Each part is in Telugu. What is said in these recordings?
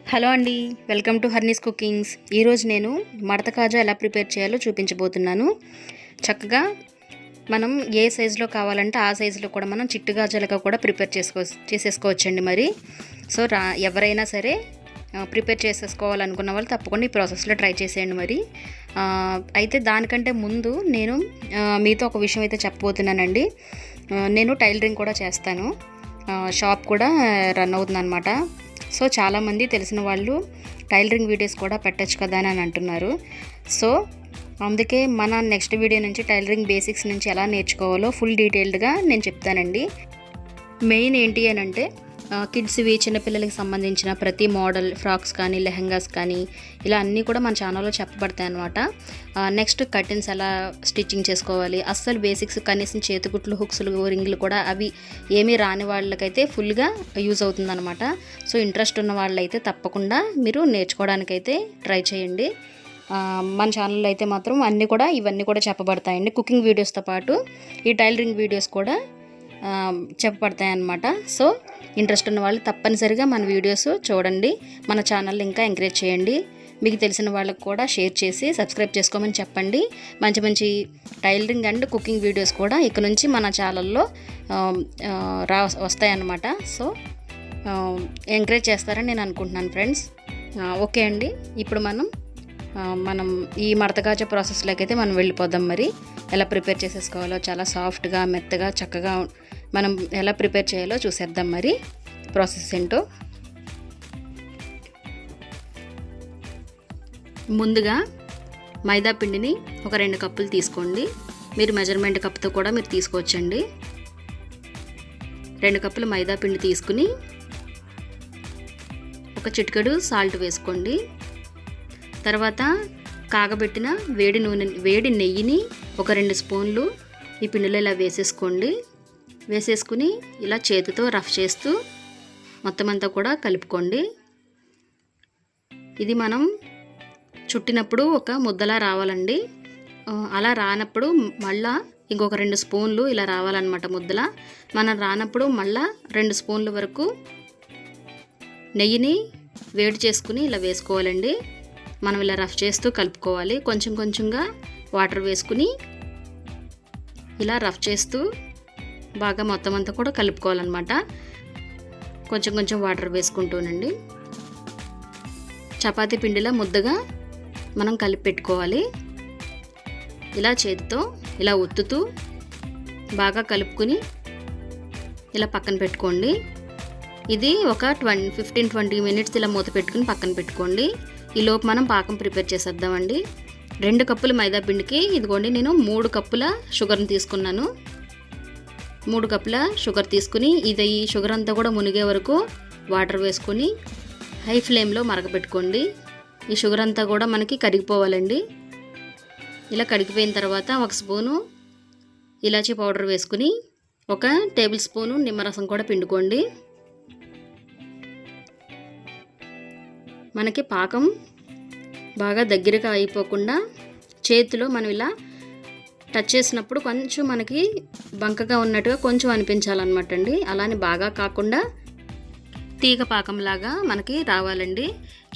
హలో అండి, వెల్కమ్ టు హర్నీస్ కుకింగ్స్. ఈరోజు నేను మడత కాజా ఎలా ప్రిపేర్ చేయాలో చూపించబోతున్నాను. చక్కగా మనం ఏ సైజులో కావాలంటే ఆ సైజులో కూడా మనం చిట్టు గాజాలుగా కూడా ప్రిపేర్ చేసేసుకోవచ్చండి. మరి సో ఎవరైనా సరే ప్రిపేర్ చేసేసుకోవాలనుకున్న వాళ్ళు తప్పకుండా ఈ ప్రాసెస్లో ట్రై చేసేయండి. మరి అయితే దానికంటే ముందు నేను మీతో ఒక విషయం అయితే చెప్పబోతున్నానండి. నేను టైలరింగ్ కూడా చేస్తాను, షాప్ కూడా రన్ అవుతుంది అనమాట. సో చాలామంది తెలిసిన వాళ్ళు టైలరింగ్ వీడియోస్ కూడా పెట్టచ్చు కదా అని అంటున్నారు. సో అందుకే మన నెక్స్ట్ వీడియో నుంచి టైలరింగ్ బేసిక్స్ నుంచి ఎలా నేర్చుకోవాలో ఫుల్ డీటెయిల్డ్గా నేను చెప్తానండి. మెయిన్ ఏంటి అని అంటే కిడ్స్వి, చిన్నపిల్లలకి సంబంధించిన ప్రతి మోడల్ ఫ్రాక్స్ కానీ లెహంగాస్ కానీ ఇలా అన్నీ కూడా మన ఛానల్లో చెప్పబడతాయి అనమాట. నెక్స్ట్ కర్టెన్స్ ఎలా స్టిచ్చింగ్ చేసుకోవాలి, అస్సలు బేసిక్స్ కనీసం చేతికుట్లు, హుక్స్లు, రింగ్లు కూడా అవి ఏమీ రాని వాళ్ళకైతే ఫుల్గా యూజ్ అవుతుందన్నమాట. సో ఇంట్రెస్ట్ ఉన్న వాళ్ళైతే తప్పకుండా మీరు నేర్చుకోవడానికైతే ట్రై చేయండి. మన ఛానల్లో అయితే మాత్రం ఇవన్నీ కూడా చెప్పబడతాయండి. కుకింగ్ వీడియోస్తో పాటు ఈ టైలరింగ్ వీడియోస్ కూడా చెప్పబడతాయి అన్నమాట. సో ఇంట్రెస్ట్ ఉన్న వాళ్ళు తప్పనిసరిగా మన వీడియోస్ చూడండి, మన ఛానల్ ఇంకా ఎంకరేజ్ చేయండి. మీకు తెలిసిన వాళ్ళకి కూడా షేర్ చేసి సబ్స్క్రైబ్ చేసుకోమని చెప్పండి. మంచి మంచి టైలరింగ్ అండ్ కుకింగ్ వీడియోస్ కూడా ఇక నుంచి మన ఛానల్లో వస్తాయన్నమాట. సో ఎంకరేజ్ చేస్తారని నేను అనుకుంటున్నాను ఫ్రెండ్స్. ఓకే అండి, ఇప్పుడు మనం ఈ మడతగాజా ప్రాసెస్లోకి అయితే మనం వెళ్ళిపోదాం. మరి ఎలా ప్రిపేర్ చేసేసుకోవాలో చాలా సాఫ్ట్గా, మెత్తగా, చక్కగా మనం ఎలా ప్రిపేర్ చేయాలో చూసేద్దాం. మరి ప్రాసెస్ ఏంటో ముందుగా మైదా పిండిని ఒక 2 కప్పులు తీసుకోండి. మీరు మెజర్మెంట్ కప్తో కూడా మీరు తీసుకోవచ్చండి. 2 కప్పులు మైదా పిండి తీసుకుని ఒక చిటికెడు సాల్ట్ వేసుకోండి. తర్వాత కాగబెట్టిన వేడి నెయ్యిని ఒక 2 స్పూన్లు ఈ పిండిలో ఇలా వేసేసుకుని ఇలా చేతితో రఫ్ చేస్తూ మొత్తం అంతా కూడా కలుపుకోండి. ఇది మనం చుట్టినప్పుడు ఒక ముద్దలా రావాలండి. అలా రానప్పుడు మళ్ళా ఇంకొక 2 స్పూన్లు ఇలా రావాలన్నమాట ముద్దలా. మనం రానప్పుడు మళ్ళా 2 స్పూన్ల వరకు నెయ్యిని వేడి చేసుకుని ఇలా వేసుకోవాలండి. మనం ఇలా రఫ్ చేస్తూ కలుపుకోవాలి. కొంచెం కొంచెంగా వాటర్ వేసుకుని ఇలా రఫ్ చేస్తూ బాగా మొత్తం అంతా కూడా కలుపుకోవాలన్నమాట. కొంచెం కొంచెం వాటర్ వేసుకుంటూనండి చపాతీ పిండిలా ముద్దగా మనం కలిపి పెట్టుకోవాలి. ఇలా చేతితో ఇలా ఒత్తుతూ బాగా కలుపుకుని ఇలా పక్కన పెట్టుకోండి. ఇది ఒక 15-20 మినిట్స్ ఇలా మూత పెట్టుకుని పక్కన పెట్టుకోండి. ఈలోపు మనం పాకం ప్రిపేర్ చేసేద్దామండి. 2 కప్పుల మైదా పిండికి ఇదిగోండి నేను 3 కప్పుల షుగర్ని తీసుకున్నాను. 3 కప్పుల షుగర్ తీసుకుని ఈ షుగర్ అంతా కూడా మునిగే వరకు వాటర్ వేసుకొని హై ఫ్లేమ్లో మరగపెట్టుకోండి. ఈ షుగర్ అంతా కూడా మనకి కరిగిపోవాలండి. ఇలా కరిగిపోయిన తర్వాత 1 స్పూను ఇలాచీ పౌడర్ వేసుకుని 1 టేబుల్ స్పూను నిమ్మరసం కూడా పిండుకోండి. మనకి పాకం బాగా దగ్గరగా అయిపోకుండా చేతిలో మనం ఇలా టచ్ చేసినప్పుడు కొంచెం మనకి బంకగా ఉన్నట్టుగా కొంచెం అనిపించాలన్నమాట అండి. అలానే బాగా కాకుండా తీగ పాకంలాగా మనకి రావాలండి.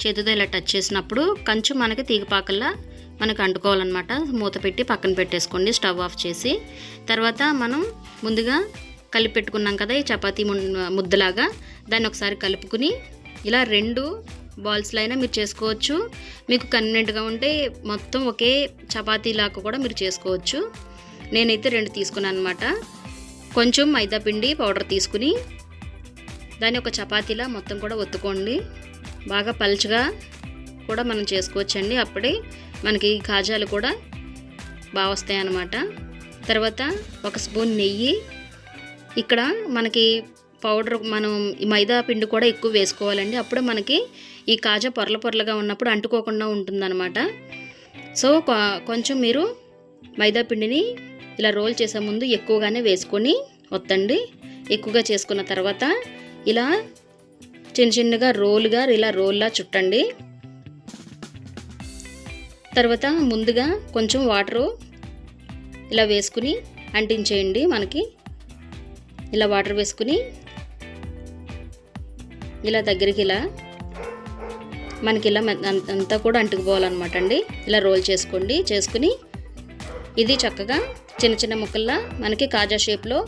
చేతితో ఇలా టచ్ చేసినప్పుడు కొంచెం మనకి తీగ పాకంలా మనకి అంటుకోవాలన్నమాట. మూత పెట్టి పక్కన పెట్టేసుకోండి, స్టవ్ ఆఫ్ చేసి. తర్వాత మనం ముందుగా కలిపి పెట్టుకున్నాం కదా ఈ చపాతీ ముద్దలాగా, దాన్ని ఒకసారి కలుపుకుని ఇలా 2 బాల్స్లో అయినా మీరు చేసుకోవచ్చు. మీకు కన్వీనెంట్గా ఉంటే మొత్తం ఒకే చపాతీలాగా కూడా మీరు చేసుకోవచ్చు. నేనైతే 2 తీసుకున్నాను అనమాట. కొంచెం మైదా పిండి పౌడర్ తీసుకుని దాన్ని ఒక చపాతీలా మొత్తం కూడా ఒత్తుకోండి. బాగా పల్చగా కూడా మనం చేసుకోవచ్చండి. అప్పుడే మనకి కాజాలు కూడా బాగా వస్తాయి అన్నమాట. తర్వాత 1 స్పూన్ నెయ్యి. ఇక్కడ మనకి పౌడర్ మనం ఈ మైదా పిండి కూడా ఎక్కువ వేసుకోవాలండి. అప్పుడు మనకి ఈ కాజా పొరలుగా ఉన్నప్పుడు అంటుకోకుండా ఉంటుందన్నమాట. సో కొంచెం మీరు మైదా పిండిని ఇలా రోల్ చేసే ముందు ఎక్కువగానే వేసుకొని ఒత్తండి. ఎక్కువగా చేసుకున్న తర్వాత ఇలా చిన్నగా ఇలా రోల్లా చుట్టండి. తర్వాత ముందుగా కొంచెం వాటరు ఇలా వేసుకుని అంటించేయండి. మనకి ఇలా వాటర్ వేసుకుని ఇలా దగ్గరికి ఇలా మనకి ఇలా అంతా కూడా అంటుకుపోవాలన్నమాట అండి. ఇలా రోల్ చేసుకోండి. చేసుకుని ఇది చక్కగా చిన్న చిన్న ముక్కల్లా మనకి కాజా షేప్లో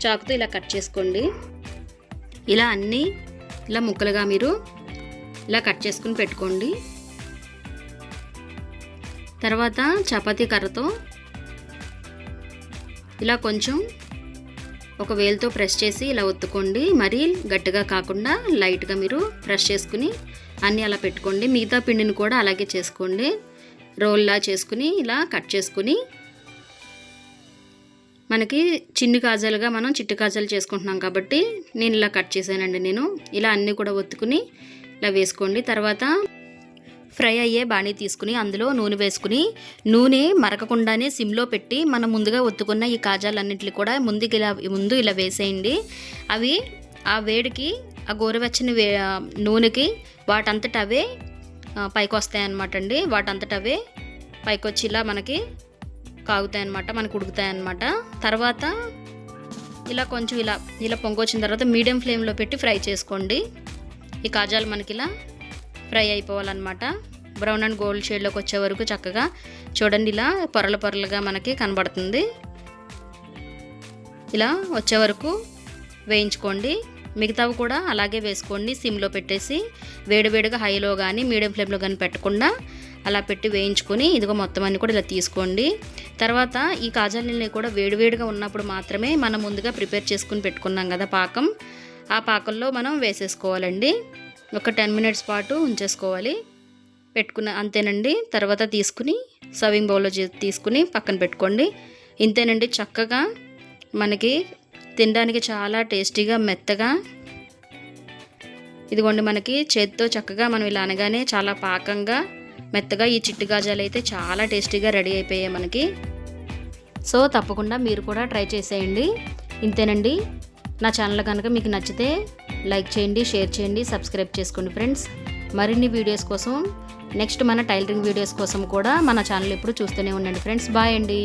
చాకుతో ఇలా కట్ చేసుకోండి. ఇలా అన్నీ ఇలా ముక్కలుగా మీరు ఇలా కట్ చేసుకుని పెట్టుకోండి. తర్వాత చపాతీ కర్రతో ఇలా కొంచెం ఒక వేలుతో ప్రెస్ చేసి ఇలా ఒత్తుకోండి. మరీ గట్టిగా కాకుండా లైట్గా మీరు ప్రెస్ చేసుకుని అన్నీ అలా పెట్టుకోండి. మిగతా పిండిని కూడా అలాగే చేసుకోండి. రోల్లా చేసుకుని ఇలా కట్ చేసుకుని మనకి చిన్ని కాజాలుగా మనం చిట్టి కాజాలు చేసుకుంటున్నాం కాబట్టి నేను ఇలా కట్ చేశానండి. నేను ఇలా అన్నీ కూడా ఒత్తుకుని ఇలా వేసుకోండి. తర్వాత ఫ్రై అయ్యే బాణీ తీసుకుని అందులో నూనె వేసుకుని నూనె మరకకుండానే సిమ్లో పెట్టి మనం ముందుగా ఒత్తుకున్న ఈ కాజాలన్నింటినీ కూడా ముందు ఇలా వేసేయండి. అవి ఆ వేడికి ఆ గోరువెచ్చని నూనెకి వాటంతట అవే పైకి వస్తాయన్నమాట అండి. వాటంతట అవే పైకి వచ్చి ఇలా మనకి కాగుతాయన్నమాట, మనకు ఉడుకుతాయన్నమాట. తర్వాత ఇలా కొంచెం ఇలా పొంగొచ్చిన తర్వాత మీడియం ఫ్లేమ్లో పెట్టి ఫ్రై చేసుకోండి. ఈ కాజాలు మనకి ఇలా ఫ్రై అయిపోవాలన్నమాట. బ్రౌన్ అండ్ గోల్డ్ షేడ్లోకి వచ్చే వరకు చక్కగా చూడండి. ఇలా పొరలుగా మనకి కనబడుతుంది. ఇలా వచ్చే వరకు వేయించుకోండి. మిగతావి కూడా అలాగే వేసుకోండి. సిమ్లో పెట్టేసి వేడివేడిగా హైలో కానీ మీడియం ఫ్లేమ్లో కానీ పెట్టకుండా అలా పెట్టి వేయించుకొని ఇదిగో మొత్తం అన్ని కూడా ఇలా తీసుకోండి. తర్వాత ఈ కాజాలని కూడా వేడివేడిగా ఉన్నప్పుడు మాత్రమే మనం ముందుగా ప్రిపేర్ చేసుకుని పెట్టుకున్నాం కదా పాకం, ఆ పాకంలో మనం వేసేసుకోవాలండి. ఒక 10 మినిట్స్ పాటు ఉంచేసుకోవాలి. పెట్టుకున్న అంతేనండి. తర్వాత తీసుకుని సర్వింగ్ బౌల్లో తీసుకుని పక్కన పెట్టుకోండి. ఇంతేనండి, చక్కగా మనకి తినడానికి చాలా టేస్టీగా మెత్తగా ఇదిగోండి మనకి చేతితో చక్కగా మనం ఇలా అనగానే చాలా పాకంగా మెత్తగా ఈ చిట్టి గాజాలు అయితే చాలా టేస్టీగా రెడీ అయిపోయాయి మనకి. సో తప్పకుండా మీరు కూడా ట్రై చేసేయండి. ఇంతేనండి. నా ఛానల్ కనుక మీకు నచ్చితే లైక్ చేయండి, షేర్ చేయండి, సబ్స్క్రైబ్ చేసుకోండి ఫ్రెండ్స్. మరిన్ని వీడియోస్ కోసం నెక్స్ట్ మన టైలరింగ్ వీడియోస్ కోసం కూడా మన ఛానల్ ఎప్పుడు చూస్తూనే ఉండండి ఫ్రెండ్స్. బాయ్ అండి.